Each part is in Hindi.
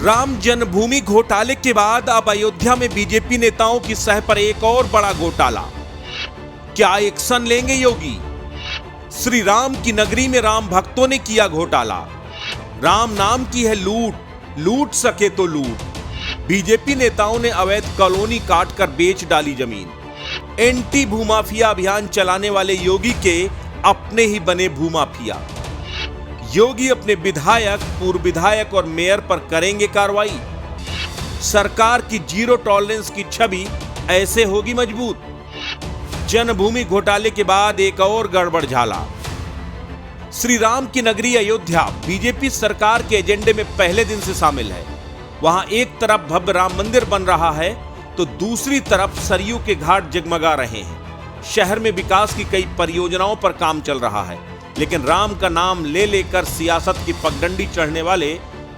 राम जन्मभूमि घोटाले के बाद अब अयोध्या में बीजेपी नेताओं की सह पर एक और बड़ा घोटाला। क्या एक्शन लेंगे योगी? श्री राम की नगरी में राम भक्तों ने किया घोटाला। राम नाम की है लूट, लूट सके तो लूट। बीजेपी नेताओं ने अवैध कॉलोनी काट कर बेच डाली जमीन। एंटी भूमाफिया अभियान चलाने वाले योगी के अपने ही बने भूमाफिया। योगी अपने विधायक, पूर्व विधायक और मेयर पर करेंगे कार्रवाई। सरकार की जीरो टॉलरेंस की छवि ऐसे होगी मजबूत। जन्मभूमि घोटाले के बाद एक और गड़बड़ झाला। श्री राम की नगरी अयोध्या बीजेपी सरकार के एजेंडे में पहले दिन से शामिल है। वहां एक तरफ भव्य राम मंदिर बन रहा है तो दूसरी तरफ सरयू के घाट जगमगा रहे हैं। शहर में विकास की कई परियोजनाओं पर काम चल रहा है, लेकिन राम का नाम ले लेकर सियासत की पगडंडी चढ़ने वाले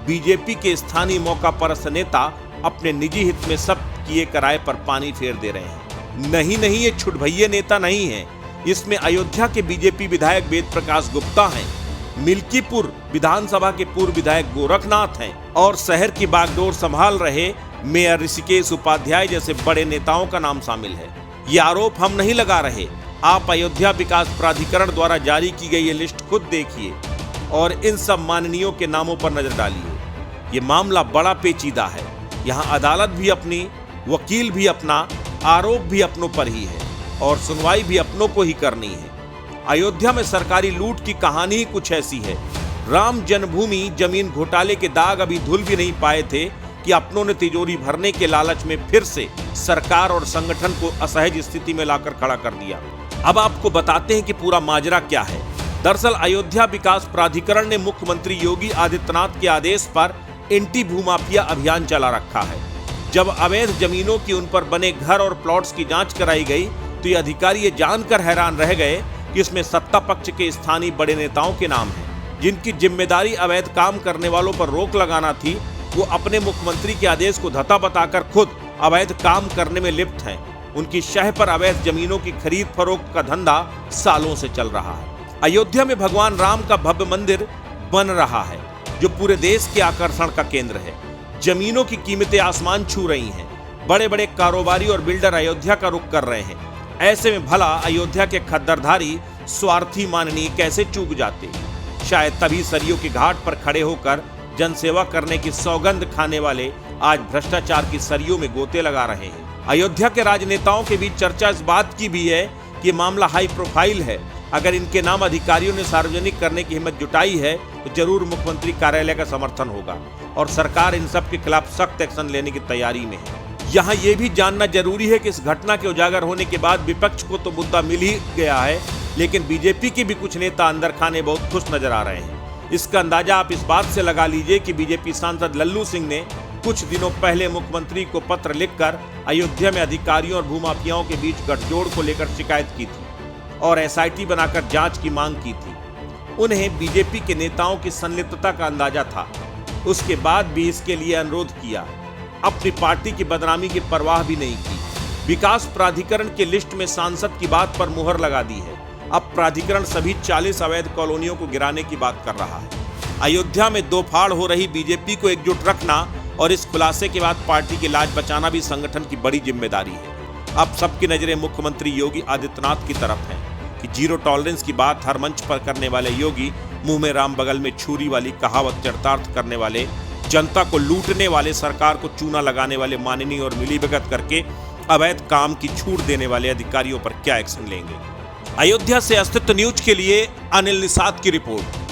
बीजेपी के स्थानीय मौका परस्त नेता अपने निजी हित में सब किए कराए पर पानी फेर दे रहे हैं। नहीं, ये छुटभइये नेता नहीं है। इसमें अयोध्या के बीजेपी विधायक वेद प्रकाश गुप्ता हैं, मिल्कीपुर विधानसभा के पूर्व विधायक गोरखनाथ हैं और शहर की बागडोर संभाल रहे मेयर ऋषिकेश उपाध्याय जैसे बड़े नेताओं का नाम शामिल है। ये आरोप हम नहीं लगा रहे। आप अयोध्या विकास प्राधिकरण द्वारा जारी की गई ये लिस्ट खुद देखिए और इन सब माननीयों के नामों पर नजर डालिए। ये मामला बड़ा पेचीदा है। यहाँ अदालत भी अपनी, वकील भी अपना, आरोप भी अपनों पर ही है और सुनवाई भी अपनों को ही करनी है। अयोध्या में सरकारी लूट की कहानी ही कुछ ऐसी है। राम जन्मभूमि जमीन घोटाले के दाग अभी धुल भी नहीं पाए थे कि अपनों ने तिजोरी भरने के लालच में फिर से सरकार और संगठन को असहज स्थिति में लाकर खड़ा कर दिया। अब आपको बताते हैं कि पूरा माजरा क्या है। दरअसल अयोध्या विकास प्राधिकरण ने मुख्यमंत्री योगी आदित्यनाथ के आदेश पर एंटी भूमाफिया अभियान चला रखा है। जब अवैध जमीनों की उन पर बने घर और प्लॉट्स की जांच कराई गई तो ये अधिकारी ये जानकर हैरान रह गए कि इसमें सत्ता पक्ष के स्थानीय बड़े नेताओं के नाम हैं, जिनकी जिम्मेदारी अवैध काम करने वालों पर रोक लगाना थी। वो अपने मुख्यमंत्री के आदेश को धता बताकर खुद अवैध काम करने में लिप्त हैं। उनकी शह पर अवैध जमीनों की खरीद फरोख्त का धंधा सालों से चल रहा है। अयोध्या में भगवान राम का भव्य मंदिर बन रहा है, जो पूरे देश के आकर्षण का केंद्र है। जमीनों की कीमतें आसमान छू रही हैं। बड़े बड़े कारोबारी और बिल्डर अयोध्या का रुख कर रहे हैं। ऐसे में भला अयोध्या के खद्दरधारी स्वार्थी माननीय कैसे चूक जाते? शायद तभी सरयू के घाट पर खड़े होकर जनसेवा करने की सौगंध खाने वाले आज भ्रष्टाचार की सरयू में गोते लगा रहे हैं। अयोध्या के राजनेताओं के बीच चर्चा इस बात की भी है कि मामला हाई प्रोफाइल है। अगर इनके नाम अधिकारियों ने सार्वजनिक करने की हिम्मत जुटाई है तो जरूर मुख्यमंत्री कार्यालय का समर्थन होगा और सरकार इन सब के खिलाफ सख्त एक्शन लेने की तैयारी में है। यहाँ ये भी जानना जरूरी है कि इस घटना के उजागर होने के बाद विपक्ष को तो मुद्दा मिल ही गया है, लेकिन बीजेपी के भी कुछ नेता अंदर खाने बहुत खुश नजर आ रहे हैं। इसका अंदाजा आप इस बात से लगा लीजिए कि बीजेपी सांसद लल्लू सिंह ने कुछ दिनों पहले मुख्यमंत्री को पत्र लिखकर अयोध्या में अधिकारियों और भूमाफियाओं के बीच गठजोड़ को लेकर शिकायत की थी और एसआईटी बनाकर जांच की मांग की थी। उन्हें बीजेपी के नेताओं की संलिप्तता का अंदाजा था। उसके बाद भी इसके लिए अनुरोध किया। अपनी पार्टी की बदनामी की परवाह भी नहीं की। विकास प्राधिकरण की लिस्ट में सांसद की बात पर मुहर लगा दी है। अब प्राधिकरण सभी 40 अवैध कॉलोनियों को गिराने की बात कर रहा है। अयोध्या में दो फाड़ हो रही बीजेपी को एकजुट रखना और इस खुलासे के बाद पार्टी की लाज बचाना भी संगठन की बड़ी जिम्मेदारी है। अब सबकी नजरें मुख्यमंत्री योगी आदित्यनाथ की तरफ हैं कि जीरो टॉलरेंस की बात हर मंच पर करने वाले योगी मुंह में राम बगल में छुरी वाली कहावत चरितार्थ करने वाले, जनता को लूटने वाले, सरकार को चूना लगाने वाले माननीय और मिलीभगत करके अवैध काम की छूट देने वाले अधिकारियों पर क्या एक्शन लेंगे। अयोध्या से अस्तित्व न्यूज के लिए अनिल निषाद की रिपोर्ट।